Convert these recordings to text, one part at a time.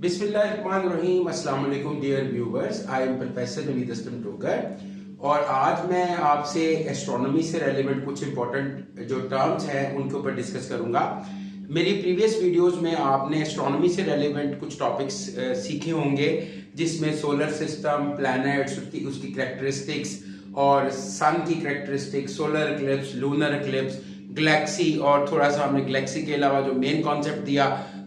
बिस्मिल्लाहिर्रहमानिर्रहीम। अस्सलाम वालेकुम dear viewers, I am professor Naveed Aslam Toker और आज मैं आपसे एस्ट्रोनॉमी से रेलेवेंट कुछ इंपॉर्टेंट जो टर्म्स हैं उनके ऊपर डिस्कस करूंगा। मेरी प्रीवियस वीडियोस में आपने एस्ट्रोनॉमी से रेलेवेंट कुछ टॉपिक्स सीखे होंगे जिसमें सोलर सिस्टम, प्लैनेट्स, उसकी कैरेक्टरिस्टिक्स और सन की characteristics, solar Eclipse, lunar Eclipse, Galaxy और थोड़ा सा हमने गैलेक्सी के अलावा जो मेन कॉन्सेप्ट दिया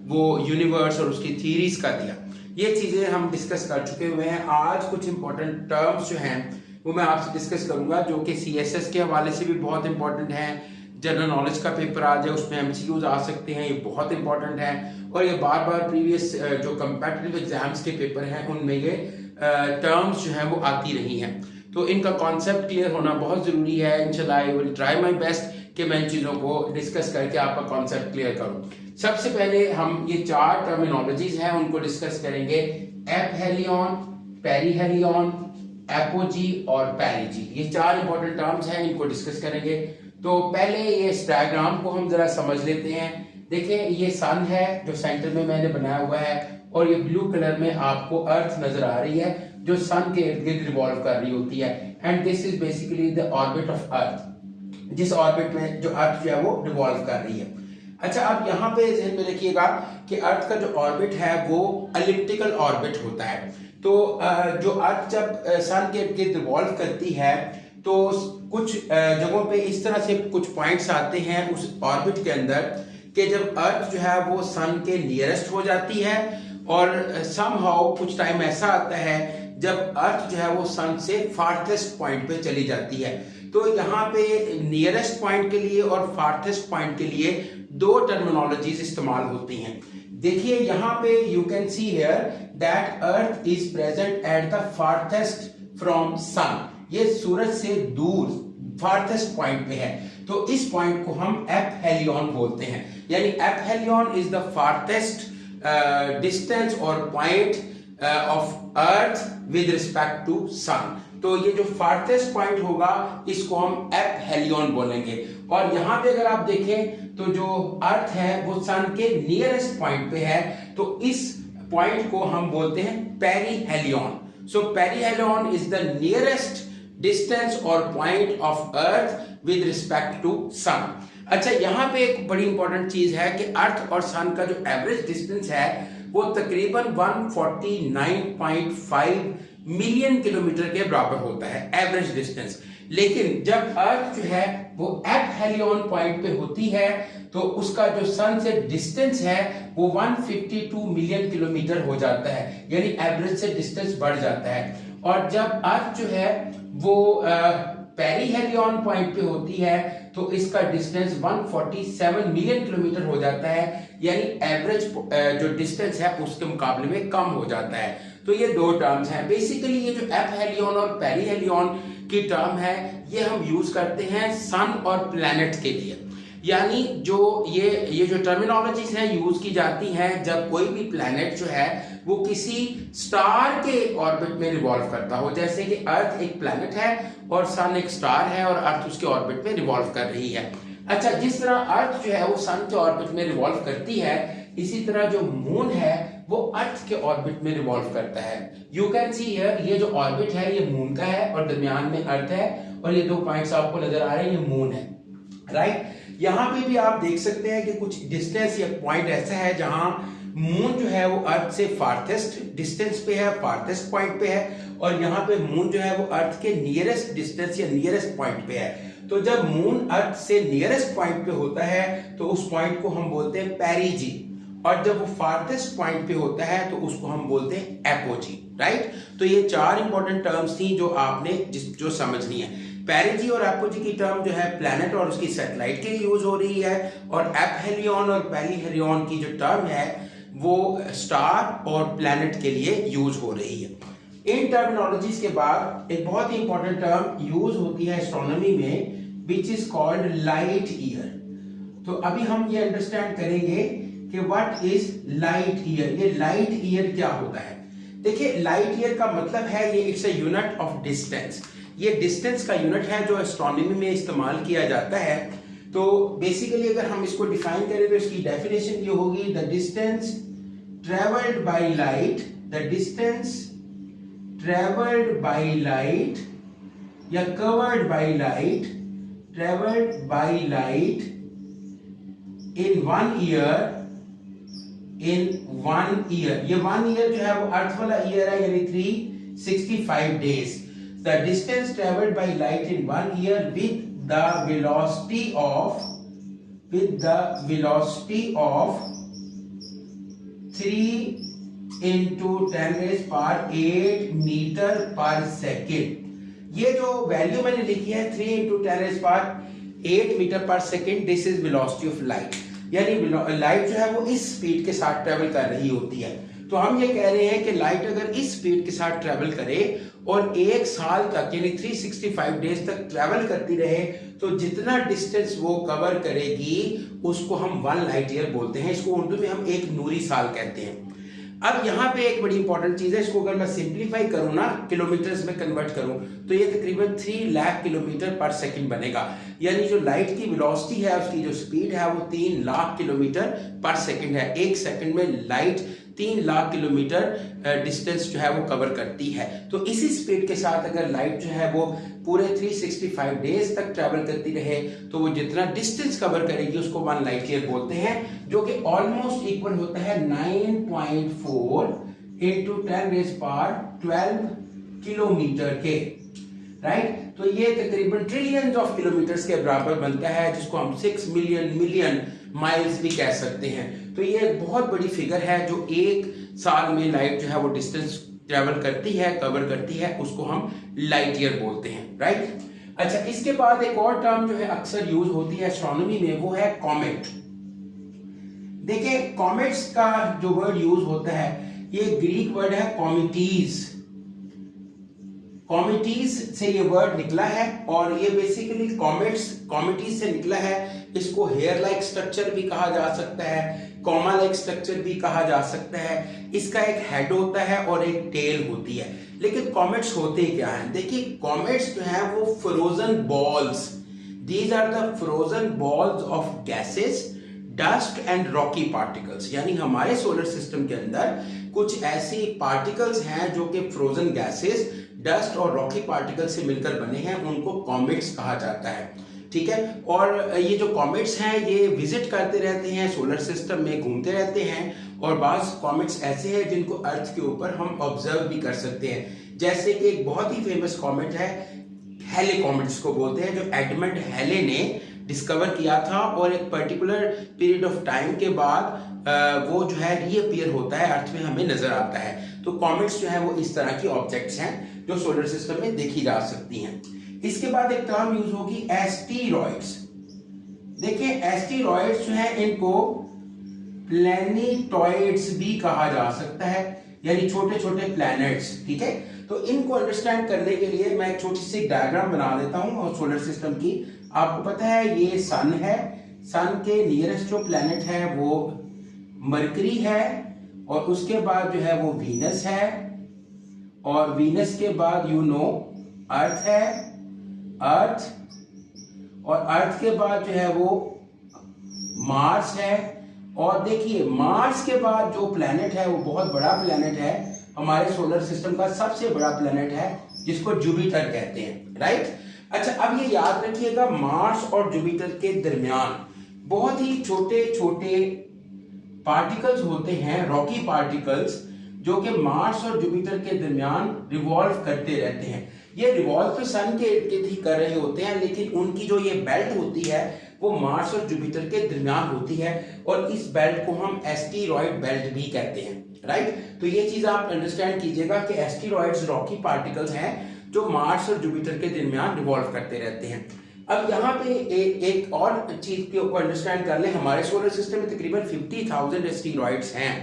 वो यूनिवर्स और उसकी थीरीज का दिया। ये चीजें हम डिस्कस कर चुके हुए हैं। आज कुछ इंपॉर्टेंट टर्म्स जो हैं वो मैं आपसे डिस्कस करूंगा जो कि सीएसएस के हवाले से भी बहुत इंपॉर्टेंट हैं। जनरल नॉलेज का पेपर आ जाए उसमें एमसीक्यूज आ सकते हैं, ये बहुत इंपॉर्टेंट है और ये बार बार प्रीवियस जो कंपेटिटिव एग्जाम्स के पेपर हैं उनमें ये टर्म्स जो हैं वो आती रही हैं। तो इनका कॉन्सेप्ट क्लियर होना बहुत जरूरी है। इंशाल्लाह I will try my best कि मैं इन चीजों को डिस्कस करके आपका कॉन्सेप्ट क्लियर करूं। सबसे पहले हम ये चार टर्मिनोलॉजीज हैं उनको डिस्कस करेंगे। एपहेलियन, पेरीहेलियन, एपोजी और पेरिजी, ये चार इंपॉर्टेंट टर्म्स हैं, इनको डिस्कस करेंगे। तो पहले ये इस डायग्राम को हम जरा समझ लेते हैं। देखिए ये सन है जो सेंटर में मैंने बनाया हुआ है और ये ब्लू कलर में आपको अर्थ नजर आ रही है जो सन के इर्द गिर्द रिवॉल्व कर रही होती है। And this is basically the orbit of earth, जिस ऑर्बिट में जो अर्थ जो है वो रिवॉल्व कर रही है। अच्छा, आप यहाँ पे ध्यान में रखिएगा कि अर्थ का जो ऑर्बिट है वो एलिप्टिकल ऑर्बिट होता है। तो जो अर्थ जब सन के इर्द रिवॉल्व करती है तो कुछ जगहों पे इस तरह से कुछ पॉइंट्स आते हैं उस ऑर्बिट के अंदर कि जब अर्थ जो है वो सन के नियरेस्ट हो जाती है और समहाउ कुछ टाइम ऐसा आता है जब अर्थ जो है वो सन से फार्थेस्ट पॉइंट पे चली जाती है। तो यहाँ पे नियरेस्ट पॉइंट के लिए और फार्थेस्ट पॉइंट के लिए दो टर्मिनोलॉजीज इस्तेमाल होती हैं। देखिए यहाँ पे you can see here that earth is present at the farthest from sun. ये सूरज से दूर फार्थेस्ट पॉइंट पे है, तो इस पॉइंट को हम एपहेलियन बोलते हैं। यानी aphelion is the farthest distance और point of earth with respect to sun. तो ये जो फार्थेस्ट पॉइंट होगा इसको हम एपहेलियन बोलेंगे। और यहाँ पे अगर आप देखें तो जो अर्थ है वो सन के नियरेस्ट पॉइंट पे है, तो इस पॉइंट को हम बोलते हैं perihelion. So perihelion is the nearest distance और point of earth with respect to sun. अच्छा, यहाँ पे एक बड़ी इंपॉर्टेंट चीज है कि अर्थ और सन का जो एवरेज डिस्टेंस है वो तकरीबन 149.5 मिलियन किलोमीटर के बराबर होता है एवरेज डिस्टेंस। लेकिन जब अर्थ जो है वो एपहेलियन पॉइंट पे होती है तो उसका जो सन से डिस्टेंस है वो 152 मिलियन किलोमीटर हो जाता है, यानी एवरेज से डिस्टेंस बढ़ जाता है। और जब अर्थ जो है वो पेरीहेलियन पॉइंट पे होती है तो इसका डिस्टेंस 147 मिलियन किलोमीटर हो जाता है, यानी एवरेज जो डिस्टेंस है उसके मुकाबले में कम हो जाता है। तो ये दो टर्म्स हैं। बेसिकली ये जो एपहेलियन और पेरीहेलियन की टर्म है ये हम यूज करते हैं सन और प्लैनेट के लिए। यानी जो ये जो टर्मिनोलॉजीज हैं यूज की जाती हैं जब कोई भी प्लैनेट जो है वो किसी स्टार के ऑर्बिट में रिवॉल्व करता हो। जैसे कि अर्थ एक प्लैनेट है और सन एक स्टार है और अर्थ उसके ऑर्बिट में रिवॉल्व कर रही है। अच्छा, जिस तरह अर्थ जो है वो सन के ऑर्बिट में रिवॉल्व करती है, इसी तरह जो मून है वो अर्थ के ऑर्बिट में रिवॉल्व करता है। यू कैन सी हियर, ये जो ऑर्बिट है ये मून का है और दरमियान में अर्थ है और ये दो पॉइंट्स आपको नजर आ रहे हैं, ये मून है, राइट। यहाँ पे भी आप देख सकते हैं कि कुछ डिस्टेंस या पॉइंट ऐसा है जहां मून जो है वो अर्थ से फार्थेस्ट डिस्टेंस पे है, फार्थेस्ट पॉइंट पे है, और यहाँ पे मून जो है वो अर्थ के नियरेस्ट डिस्टेंस या नियरेस्ट पॉइंट पे है। तो जब मून अर्थ से नियरेस्ट पॉइंट पे होता है तो उस पॉइंट को हम बोलते हैं पेरीजी, और जब वो फार्थेस्ट पॉइंट पे होता है तो उसको हम बोलते हैं एपोजी, राइट। तो ये चार इंपॉर्टेंट टर्म्स थी जो आपने जो समझनी है। पेरिजी और एपोजी की टर्म जो है प्लैनेट और उसकी सैटेलाइट के लिए यूज हो रही है, और एपहेलियन और पेरीहेलियन की जो टर्म है वो स्टार और प्लैनेट के लिए यूज हो रही है। इन टर्मिनोलॉजीज के बाद एक बहुत ही इंपॉर्टेंट टर्म यूज होती है एस्ट्रोनॉमी में which is called light year. तो अभी हम ये अंडरस्टैंड करेंगे कि व्हाट इज लाइट ईयर। ये लाइट ईयर क्या होता है? देखिए, लाइट ईयर का मतलब है ये it's a unit of distance. ये डिस्टेंस का यूनिट है जो एस्ट्रोनॉमी में इस्तेमाल किया जाता है। तो बेसिकली अगर हम इसको डिफाइन करें तो इसकी डेफिनेशन ये होगी, the distance traveled by light, the distance traveled by light या covered by light, traveled by light in 1 year, in 1 year, ये 1 year जो है वो अर्थ वाला ईयर है, यानी 365 days. The distance traveled by light in 1 year with the velocity of 3 into 10⁸ metre पर second. ये जो वैल्यू मैंने लिखी है 3 into 10⁸ मीटर पर second, this is velocity of light. यानी लाइट जो है वो इस स्पीड के साथ ट्रेवल कर रही होती है. तो हम ये कह रहे हैं कि लाइट अगर इस स्पीड के साथ ट्रेवल करे और 1 साल तक यानी 365 डेज तक ट्रेवल करती रहे, तो जितना डिस्टेंस वो कवर करेगी उसको हम 1 लाइट ईयर बोलते हैं. इसको उर्दू में हम 1 नूरी साल कहते हैं. अब यहाँ पे एक बड़ी इंपॉर्टेंट चीज है, इसको अगर मैं सिंप्लीफाई करूँ ना, किलोमीटर्स में कन्वर्ट करूँ, तो ये तकरीबन 3 लाख किलोमीटर पर सेकंड बनेगा. यानी जो लाइट की वेलोसिटी है, उसकी जो स्पीड है वो 3 लाख किलोमीटर पर सेकंड है. 1 सेकंड में लाइट 3 लाख किलोमीटर डिस्टेंस जो है वो कवर करती है. तो इसी स्पीड के साथ अगर लाइट जो है वो पूरे 365 डेज तक ट्रैवल करती रहे, तो वो जितना डिस्टेंस कवर करेगी उसको 1 लाइट ईयर बोलते हैं, जो कि ऑलमोस्ट इक्वल होता है 9.4 into 10⁻12 किलोमीटर के. राइट, तो ये तकरीबन ट्रिलियंस ऑफ किलोमीटर्स के बराबर बनता है, जिसको हम 6 मिलियन माइल्स भी कह सकते हैं. तो ये एक बहुत बड़ी फिगर है जो 1 साल में लाइट जो है वो डिस्टेंस ट्रेवल करती है, कवर करती है, उसको हम लाइट ईयर बोलते हैं. राइट. अच्छा, इसके बाद एक और टर्म जो है अक्सर यूज होती है एस्ट्रोनॉमी में, वो है कॉमेट. देखिए, कॉमेट्स का जो वर्ड यूज होता है, ये ग्रीक वर्ड है कॉमिटीज. कॉमिटीज से ये वर्ड निकला है और ये बेसिकली कॉमिटीज से निकला है. इसको हेयर लाइक स्ट्रक्चर भी कहा जा सकता है, कॉमा लाइक स्ट्रक्चर भी कहा जा सकता है. इसका एक हेड होता है और एक टेल होती है. लेकिन कॉमेट्स होते क्या हैं? देखिए, कॉमेट्स जो हैं वो frozen balls, these are the frozen balls of gases, dust and rocky particles. यानी हमारे सोलर सिस्टम के अंदर कुछ ऐसी पार्टिकल्स हैं जो कि फ्रोजन गैसेस, डस्ट और रॉकी पार्टिकल से मिलकर बने हैं, उनको कॉमेट्स कहा जाता है. ठीक है. और ये जो कॉमेट्स हैं ये विजिट करते रहते हैं, सोलर सिस्टम में घूमते रहते हैं, और बाज कॉमेट्स ऐसे हैं जिनको अर्थ के ऊपर हम ऑब्जर्व भी कर सकते हैं. जैसे कि एक बहुत ही फेमस कॉमेट है हेले कॉमेट जिसको बोलते हैं, जो एडमंड हेले ने डिस्कवर किया था, और एक पर्टिकुलर पीरियड ऑफ टाइम के बाद वो जो है रीअपीयर होता है, अर्थ में हमें नजर आता है. तो कॉमेट्स जो है वो इस तरह की ऑब्जेक्ट्स हैं जो सोलर सिस्टम में देखी जा सकती हैं. इसके बाद एक टर्म यूज होगी एस्टीरॉइड्स. देखिए, एस्टीरॉइड्स जो है इनको प्लैनेटॉइड्स भी कहा जा सकता है, यानी छोटे छोटे प्लैनेट्स. ठीक है. तो इनको अंडरस्टैंड करने के लिए मैं एक छोटी सी डायग्राम बना देता हूं और सोलर सिस्टम की. आपको पता है ये सन है, सन के नियरेस्ट जो प्लैनेट है वो मरकरी है, और उसके बाद जो है वो वीनस है, और वीनस के बाद अर्थ है, अर्थ, और अर्थ के बाद जो है वो मार्स है. और देखिए, मार्स के बाद जो प्लैनेट है वो बहुत बड़ा प्लैनेट है, हमारे सोलर सिस्टम का सबसे बड़ा प्लैनेट है, जिसको जुपिटर कहते हैं. राइट. अच्छा, अब ये याद रखिएगा, मार्स और जुपिटर के दरमियान बहुत ही छोटे छोटे पार्टिकल्स होते हैं, रॉकी पार्टिकल्स, जो कि मार्स और जुपिटर के दरमियान रिवॉल्व करते रहते हैं. ये रिवॉल्व तो सन के इर्द गिर्द ही कर रहे होते हैं, लेकिन उनकी जो ये बेल्ट होती है वो मार्स और जुपिटर के दरमियान होती है, और इस बेल्ट को हम एस्टीरॉइड बेल्ट भी कहते हैं. राइट. तो ये चीज आप अंडरस्टैंड कीजिएगा कि एस्टीरॉइड्स रॉकी पार्टिकल्स हैं जो मार्स और जुपिटर के दरमियान रिवॉल्व करते रहते हैं. अब यहाँ पे एक और चीज को अंडरस्टैंड कर लें. हमारे सोलर सिस्टम में तकरीबन 50,000 एस्टीरॉइड्स हैं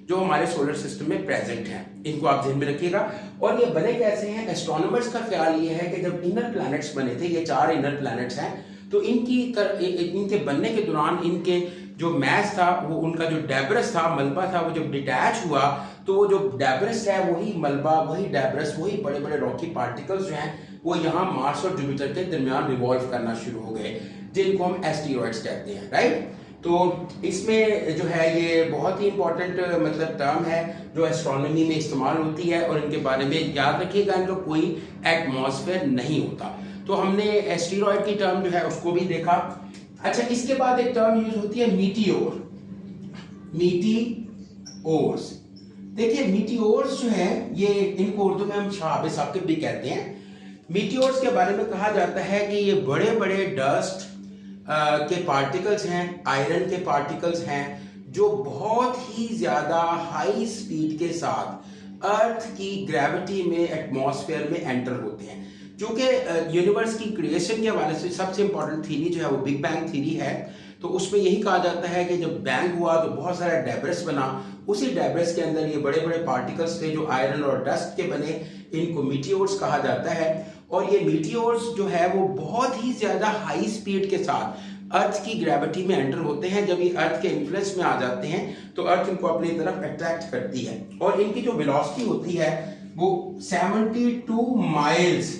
जो हमारे सोलर सिस्टम में प्रेजेंट हैं. इनको आप ध्यान में रखिएगा. और ये बने कैसे हैं? एस्ट्रोनॉमर्स का ख्याल ये है कि जब इनर प्लैनेट्स बने थे, ये 4 इनर प्लैनेट्स हैं, तो इनके बनने के दौरान इनके जो मैस था, वो उनका जो डेब्रस था, मलबा था, वो जब डिटैच हुआ, तो वो जो डेब्रस है वही मलबा, वही डेब्रस, वही बड़े बड़े रॉकी पार्टिकल्स जो हैं वो यहाँ मार्स और जुपिटर के दरमियान रिवॉल्व करना शुरू हो गए, जिनको हम एस्टीरॉइड्स कहते हैं. राइट. तो इसमें जो है ये बहुत ही इंपॉर्टेंट मतलब टर्म है जो एस्ट्रोनॉमी में इस्तेमाल होती है, और इनके बारे में याद रखिएगा इनका कोई एटमॉस्फेयर नहीं होता। तो हमने एस्टेरॉयड की टर्म जो है उसको भी देखा। अच्छा, इसके बाद एक टर्म यूज होती है मीटियोर, मीटिओर्स। देखिए मीटियोर्स जो है ये इनको उर्दू में हम शहाब साकिब भी कहते हैं। मीटियोर्स के बारे में कहा जाता है कि ये बड़े बड़े डस्ट के पार्टिकल्स हैं, आयरन के पार्टिकल्स हैं, जो बहुत ही ज्यादा हाई स्पीड के साथ अर्थ की ग्रेविटी में एटमॉस्फेयर में एंटर होते हैं। क्योंकि यूनिवर्स की क्रिएशन के हवाले से सबसे इंपॉर्टेंट थ्योरी जो है वो बिग बैंग थ्योरी है। तो उसमें यही कहा जाता है कि जब बैंग हुआ तो बहुत सारा डेब्रिस बना, उसी डेब्रिस के अंदर ये बड़े बड़े पार्टिकल्स थे जो आयरन और डस्ट के बने, इनको मीटियोर्स कहा जाता है। और ये मीटियोर्स जो है वो बहुत ही ज्यादा हाई स्पीड के साथ अर्थ की ग्रेविटी में एंटर होते हैं। जब ये अर्थ के इन्फ्लुएंस में आ जाते हैं तो अर्थ इनको अपनी तरफ अट्रैक्ट करती है, और इनकी जो वेलोसिटी होती है वो 72 माइल्स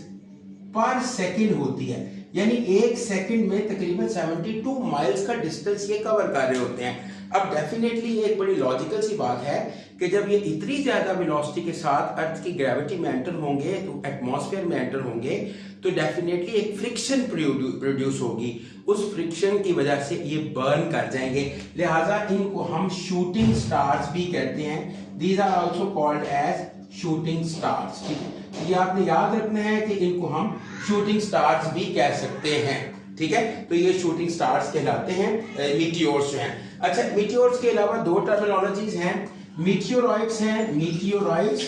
पर सेकंड होती है। यानी एक सेकंड में तकरीबन 72 माइल्स का डिस्टेंस ये कवर कर रहे होते हैं। अब डेफिनेटली एक बड़ी लॉजिकल सी बात है कि जब ये इतनी ज्यादा वेलोसिटी के साथ अर्थ की ग्रेविटी में एंटर होंगे, तो एटमॉस्फेयर में एंटर होंगे, तो डेफिनेटली एक फ्रिक्शन प्रोड्यूस होगी। उस फ्रिक्शन की वजह से ये बर्न कर जाएंगे, लिहाजा इनको हम शूटिंग स्टार्स भी कहते हैं। These are also called as shooting stars. ठीक है, ये आपने याद रखना है कि इनको हम शूटिंग स्टार्स भी कह सकते हैं। ठीक है, तो ये शूटिंग स्टार्स कहलाते हैं मीटियोर्स जो हैं। अच्छा, मीटियोर्स के अलावा दो टर्मिनोलॉजीज हैं, मीटियोरॉइड्स हैं, मीटियोरॉइड्स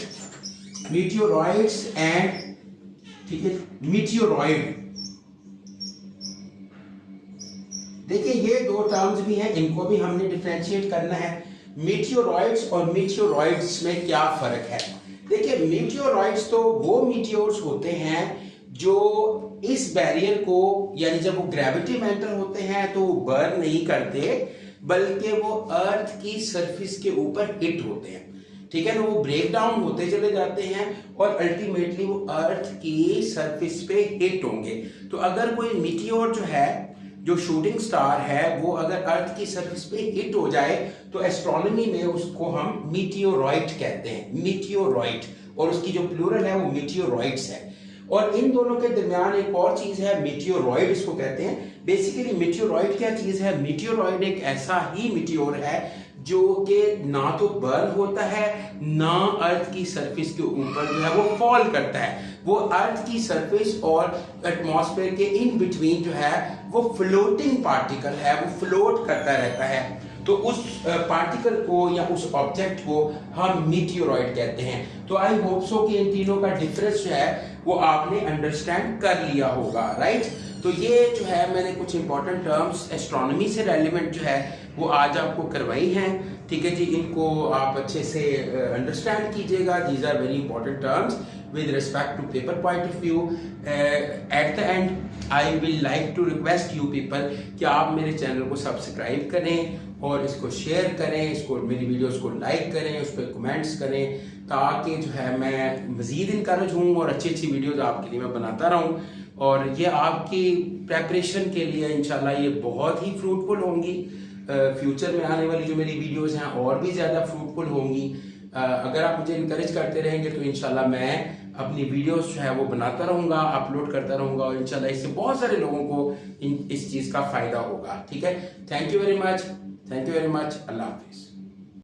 एंड ठीक है मीटियोरॉइड। देखिए ये दो टर्म्स भी हैं, इनको भी हमने डिफरेंशिएट करना है। मीटियोरॉइड्स और मीटियोरॉइड्स में क्या फर्क है? देखिए मीटियोरॉइड्स तो वो मीटियोर्स होते हैं जो इस बैरियर को, यानी जब वो ग्रेविटी में एंटर होते हैं तो वो बर्न नहीं करते, बल्कि वो अर्थ की सरफेस के ऊपर हिट होते हैं। ठीक है ना, वो ब्रेक डाउन होते चले जाते हैं और अल्टीमेटली वो अर्थ की सरफेस पे हिट होंगे। तो अगर कोई मीटियोर जो है, जो शूटिंग स्टार है, वो अगर अर्थ की सरफेस पे हिट हो जाए तो एस्ट्रोनॉमी में उसको हम मीटियोरॉइड कहते हैं, मीटियोरॉइड, और उसकी जो प्लूरल है वो मीटियोरॉइड्स है। और इन दोनों के दरमियान एक और चीज है, मीटियोरॉइड इसको कहते हैं। बेसिकली मीटियोरॉइड क्या चीज है? मीटियोरॉइड एक ऐसा ही मीटियोर है जो कि ना तो बर्न होता है, ना अर्थ की सरफेस के ऊपर जो है वो फॉल करता है। वो अर्थ की सरफेस और एटमॉस्फेयर के इन बिटवीन जो है वो फ्लोटिंग पार्टिकल है, वो फ्लोट करता रहता है। तो उस पार्टिकल को या उस ऑब्जेक्ट को हम मीटियोरॉइड कहते हैं। तो आई होप सो कि इन तीनों का डिफरेंस जो है वो आपने अंडरस्टैंड कर लिया होगा, राइट। तो ये जो है मैंने कुछ इंपॉर्टेंट टर्म्स एस्ट्रोनॉमी से रेलिवेंट जो है वो आज आपको करवाई हैं। ठीक है जी, इनको आप अच्छे से अंडरस्टैंड कीजिएगा। These are very important terms with respect to paper point of view. At the end I will like to request you people कि आप मेरे चैनल को सब्सक्राइब करें और इसको शेयर करें, इसको मेरी वीडियोस को लाइक करें, उस पर कमेंट्स करें, ताकि जो है मैं मज़ीद इनकरेज हूँ और अच्छी अच्छी वीडियोस आपके लिए मैं बनाता रहूँ। और ये आपकी प्रेपरेशन के लिए इंशाल्लाह ये बहुत ही फ्रूटफुल होंगी। फ्यूचर में आने वाली जो मेरी वीडियोस हैं और भी ज़्यादा फ्रूटफुल होंगी। अगर आप मुझे इनकरेज करते रहेंगे तो इंशाल्लाह मैं अपनी वीडियोस जो है वो बनाता रहूंगा, अपलोड करता रहूंगा, और इंशाल्लाह इससे बहुत सारे लोगों को इस चीज़ का फ़ायदा होगा। ठीक है, थैंक यू वेरी मच, अल्लाह हाफिज़।